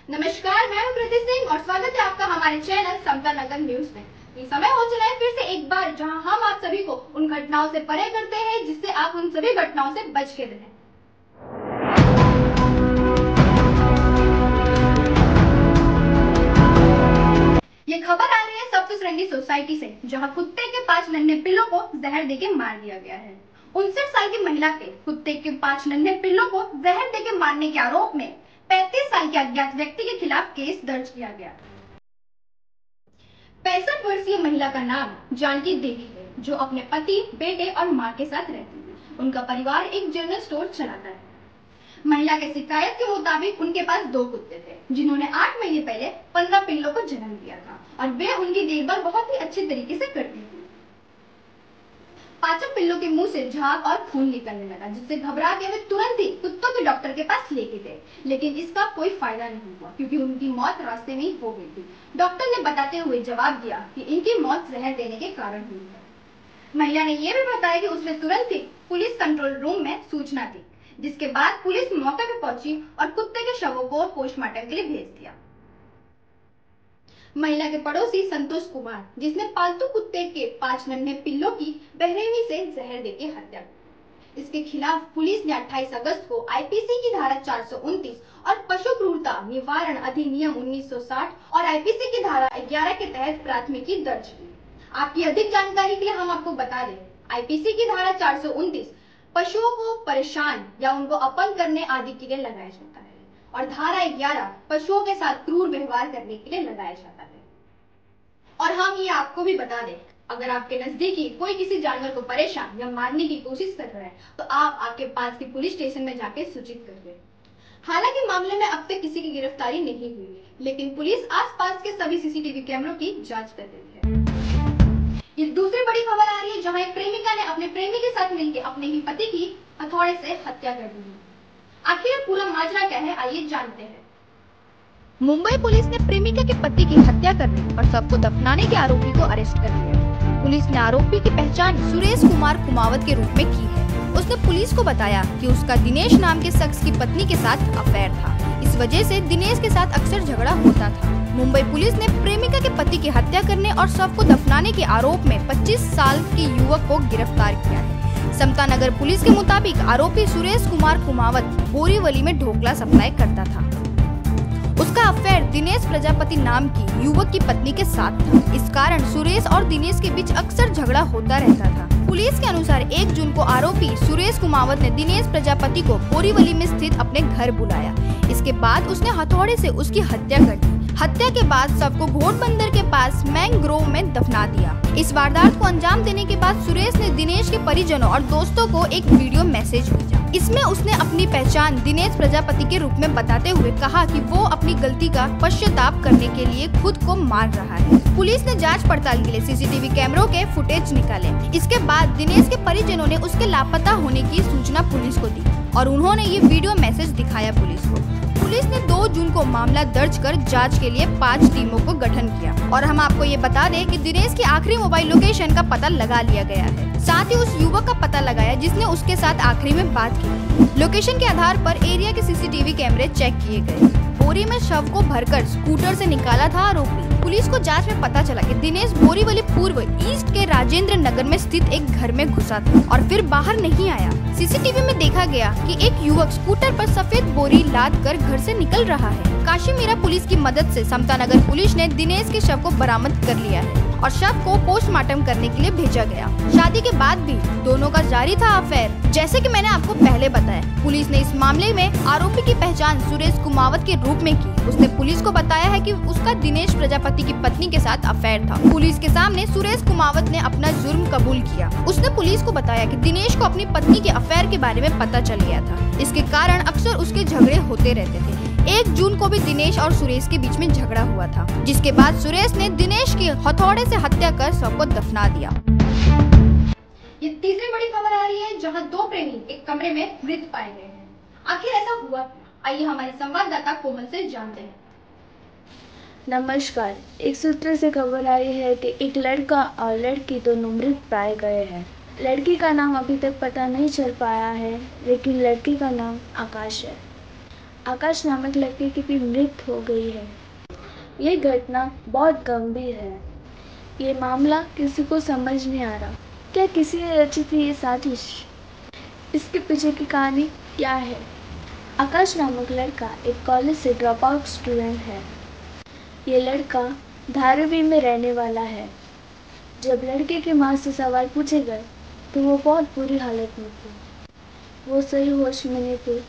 नमस्कार, मैं हूं कृति सिंह और स्वागत है आपका हमारे चैनल समता नगर न्यूज में। ये समय हो चला है फिर से एक बार जहां हम आप सभी को उन घटनाओं से परे करते हैं जिससे आप उन सभी घटनाओं से बच के रहें। ये खबर आ रही है सप्तश्रृंगी सोसाइटी से, जहां कुत्ते के 5 नन्हे पिल्लों को जहर देके मार दिया गया है। 59 साल की महिला के कुत्ते के 5 नन्हे पिल्लों को जहर देके मारने के आरोप में 35 साल के अज्ञात व्यक्ति के खिलाफ केस दर्ज किया गया। 65 वर्षीय महिला का नाम जानकी देवी है, जो अपने पति, बेटे और मां के साथ रहती है। उनका परिवार एक जनरल स्टोर चलाता है। महिला के शिकायत के मुताबिक उनके पास 2 कुत्ते थे, जिन्होंने 8 महीने पहले 15 पिल्लों को जन्म दिया था और वे उनकी देखभाल बहुत ही अच्छे तरीके से करती थी। 5 पिल्लों के मुंह से झाग और खून निकलने लगा, जिससे घबरा के वे तुरंत ही कुत्तों के डॉक्टर के पास लेके गए, लेकिन इसका कोई फायदा नहीं हुआ क्योंकि उनकी मौत रास्ते में ही हो गई थी। डॉक्टर ने बताते हुए जवाब दिया कि इनकी मौत जहर देने के कारण हुई है। महिला ने यह भी बताया कि उसने तुरंत ही पुलिस कंट्रोल रूम में सूचना दी, जिसके बाद पुलिस मौके पर पहुंची और कुत्ते के शवों को पोस्टमार्टम के लिए भेज दिया। महिला के पड़ोसी संतोष कुमार, जिसने पालतू कुत्ते के 5 नन्हे पिल्लों की बेरहमी से जहर देके हत्या की, इसके खिलाफ पुलिस ने 28 अगस्त को आईपीसी की धारा 429 और पशु क्रूरता निवारण अधिनियम 1960 और आईपीसी की धारा 11 के तहत प्राथमिकी दर्ज की। आपकी अधिक जानकारी के लिए हम आपको बता दें, आईपीसी की धारा 429 पशुओं को परेशान या उनको अपंग करने आदि के लिए लगाया जाता है और धारा 11 पशुओं के साथ क्रूर व्यवहार करने के लिए लगाया जाता है। और हम ये आपको भी बता दें, अगर आपके नजदीकी कोई किसी जानवर को परेशान या मारने की कोशिश कर रहा है तो आप आपके पास के पुलिस स्टेशन में जाके सूचित कर दें। हालांकि मामले में अब तक किसी की गिरफ्तारी नहीं हुई, लेकिन पुलिस आसपास के सभी सीसीटीवी कैमरों की जांच कर रही है। ये दूसरी बड़ी खबर आ रही है, जहां एक प्रेमिका ने अपने प्रेमी के साथ मिलकर अपने ही पति की हथौड़े से हत्या कर दी। आखिर पूरा माजरा क्या है, आइए जानते हैं। मुंबई पुलिस ने प्रेमिका के पति की हत्या करने और सबको दफनाने के आरोपी को अरेस्ट कर लिया। पुलिस ने आरोपी की पहचान सुरेश कुमार कुमावत के रूप में की है। उसने पुलिस को बताया कि उसका दिनेश नाम के शख्स की पत्नी के साथ अफेयर था। इस वजह से दिनेश के साथ अक्सर झगड़ा होता था। मुंबई पुलिस ने प्रेमिका के पति की हत्या करने और शव को दफनाने के आरोप में 25 साल के युवक को गिरफ्तार किया है। समता नगर पुलिस के मुताबिक आरोपी सुरेश कुमार कुमावत बोरीवली में ढोकला सप्लाई करता था। उसका अफेयर दिनेश प्रजापति नाम की युवक की पत्नी के साथ था। इस कारण सुरेश और दिनेश के बीच अक्सर झगड़ा होता रहता था। पुलिस के अनुसार 1 जून को आरोपी सुरेश कुमावत ने दिनेश प्रजापति को बोरीवली में स्थित अपने घर बुलाया। इसके बाद उसने हथौड़े से उसकी हत्या कर दी। हत्या के बाद शव को घोड़बंदर के पास मैंग्रोव में दफना दिया। इस वारदात को अंजाम देने के बाद सुरेश ने दिनेश के परिजनों और दोस्तों को एक वीडियो मैसेज भेजा। इसमें उसने अपनी पहचान दिनेश प्रजापति के रूप में बताते हुए कहा कि वो अपनी गलती का पश्चाताप करने के लिए खुद को मार रहा है। पुलिस ने जांच पड़ताल के लिए सीसीटीवी कैमरों के फुटेज निकाले। इसके बाद दिनेश के परिजनों ने उसके लापता होने की सूचना पुलिस को दी और उन्होंने ये वीडियो मैसेज दिखाया पुलिस को। पुलिस ने 2 जून को मामला दर्ज कर जांच के लिए 5 टीमों को गठन किया। और हम आपको ये बता दें कि दिनेश की आखिरी मोबाइल लोकेशन का पता लगा लिया गया है। साथ ही उस युवक का पता लगाया जिसने उसके साथ आखिरी में बात की। लोकेशन के आधार पर एरिया के सीसीटीवी कैमरे चेक किए गए। बोरी में शव को भरकर स्कूटर से निकाला था आरोपी। पुलिस को जांच में पता चला कि दिनेश बोरीवली पूर्व ईस्ट के राजेंद्र नगर में स्थित एक घर में घुसा था और फिर बाहर नहीं आया। सीसीटीवी में देखा गया कि एक युवक स्कूटर पर सफेद बोरी लाद कर घर से निकल रहा है। काशीमीरा पुलिस की मदद से समता नगर पुलिस ने दिनेश के शव को बरामद कर लिया है और शव को पोस्टमार्टम करने के लिए भेजा गया। शादी के बाद भी दोनों का जारी था अफेयर। जैसे कि मैंने आपको पहले बताया, पुलिस ने इस मामले में आरोपी की पहचान सुरेश कुमावत के रूप में की। उसने पुलिस को बताया है कि उसका दिनेश प्रजापति की पत्नी के साथ अफेयर था। पुलिस के सामने सुरेश कुमावत ने अपना जुर्म कबूल किया। उसने पुलिस को बताया कि दिनेश को अपनी पत्नी के अफेयर के बारे में पता चल गया था। इसके कारण अक्सर उसके झगड़े होते रहते थे। 1 जून को भी दिनेश और सुरेश के बीच में झगड़ा हुआ था, जिसके बाद सुरेश ने दिनेश की हथौड़े से हत्या कर शव को दफना दिया। ये तीसरी बड़ी खबर आ रही है, जहां 2 प्रेमी एक कमरे में मृत पाए गए हैं। आखिर ऐसा हुआ क्या? आइए हमारे संवाददाता कोमल से जानते हैं। नमस्कार। एक सूत्र से खबर आई है कि एक लड़का और लड़की दोनों मृत पाए गए हैं। लड़की का नाम अभी तक पता नहीं चल पाया है, लेकिन लड़की का नाम आकाश है। आकाश नामक लड़के की मृत्यु हो गई है। ये घटना बहुत गंभीर है। ये मामला किसी को समझ नहीं आ रहा। क्या किसी ने रची थी ये साजिश? इसके पीछे की कहानी क्या है? आकाश नामक लड़का एक कॉलेज से ड्रॉप आउट स्टूडेंट है। ये लड़का धारावी में रहने वाला है। जब लड़के की माँ से सवाल पूछे गए तो वो बहुत बुरी हालत में थी। वो सही होश में नहीं थी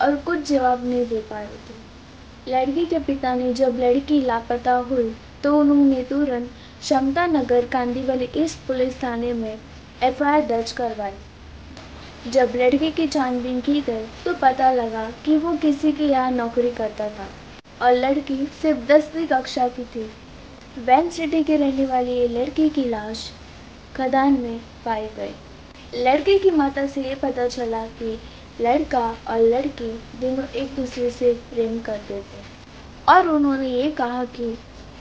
और कुछ जवाब नहीं दे पा रहे थे। लड़की के पिता ने जब लड़की लापता हुई तो उन्होंने तुरंत क्षमता नगर कांदीवली ईस्ट पुलिस थाने में FIR दर्ज करवाई। जब लड़के की छानबीन की गई तो पता लगा कि वो किसी के यहाँ नौकरी करता था और लड़की सिर्फ 10वीं कक्षा की थी। बैंक सिटी के रहने वाली ये लड़की की लाश खदान में पाई गई। लड़के की माता से ये पता चला कि लड़का और लड़की दोनों एक दूसरे से प्रेम करते थे और उन्होंने ये कहा कि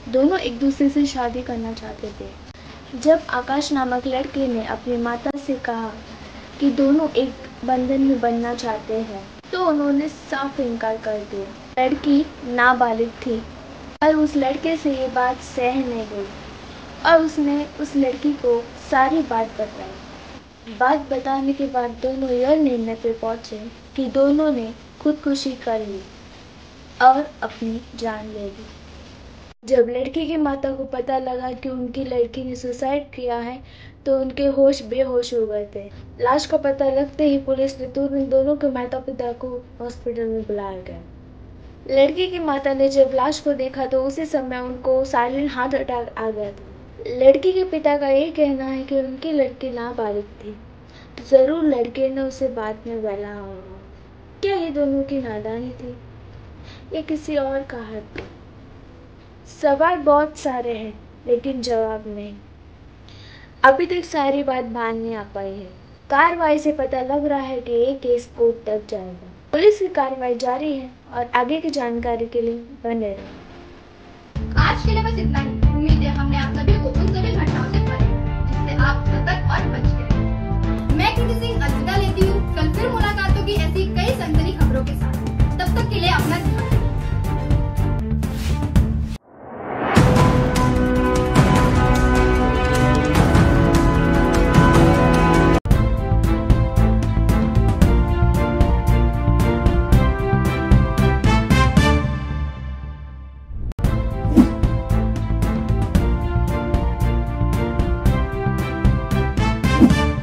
दोनों एक दूसरे से शादी करना चाहते थे। जब आकाश नामक लड़के ने अपनी माता से कहा कि दोनों एक बंधन में बनना चाहते हैं तो उन्होंने साफ इनकार कर दिया। लड़की नाबालिग थी पर उस लड़के से ये बात सह नहीं गई और उसने उस लड़की को सारी बात बताई। बात बताने के बाद दोनों यह निर्णय पे पहुंचे कि दोनों ने खुदकुशी कर ली और अपनी जान ले ली। जब लड़की की माता को पता लगा कि उनकी लड़की ने सुसाइड किया है तो उनके होश बेहोश हो गए थे। लाश का पता लगते ही पुलिस ने तुरंत दोनों के माता पिता को हॉस्पिटल में बुलाया गया। लड़की की माता ने जब लाश को देखा तो उसी समय उनको साइलेंट हार्ट अटैक आ गया था। लड़की के पिता का ये कहना है कि उनकी लड़की नाबालिग थी, जरूर लड़के ने उसे बाद में बहलाया होगा। क्या ये दोनों की नादानी थी या किसी और का हक? सवाल बहुत सारे हैं लेकिन जवाब नहीं। अभी तक सारी बात बाहर नहीं आ पाई है। कार्रवाई से पता लग रहा है कि ये केस कोर्ट तक जाएगा। पुलिस की कार्रवाई जारी है और आगे की जानकारी के लिए बने रहें। आज के लिए बस इतना ही। उम्मीद है हमने आप सभी को उन सभी घटनाओं से बचाया जिससे आप सतर्क और बच गए। मैं कृति सिंह अलविदा लेती हूँ। कल फिर मुलाकात होगी ऐसी कई सनसनी खबरों के साथ। तब तक के लिए अपना ध्यान रखें।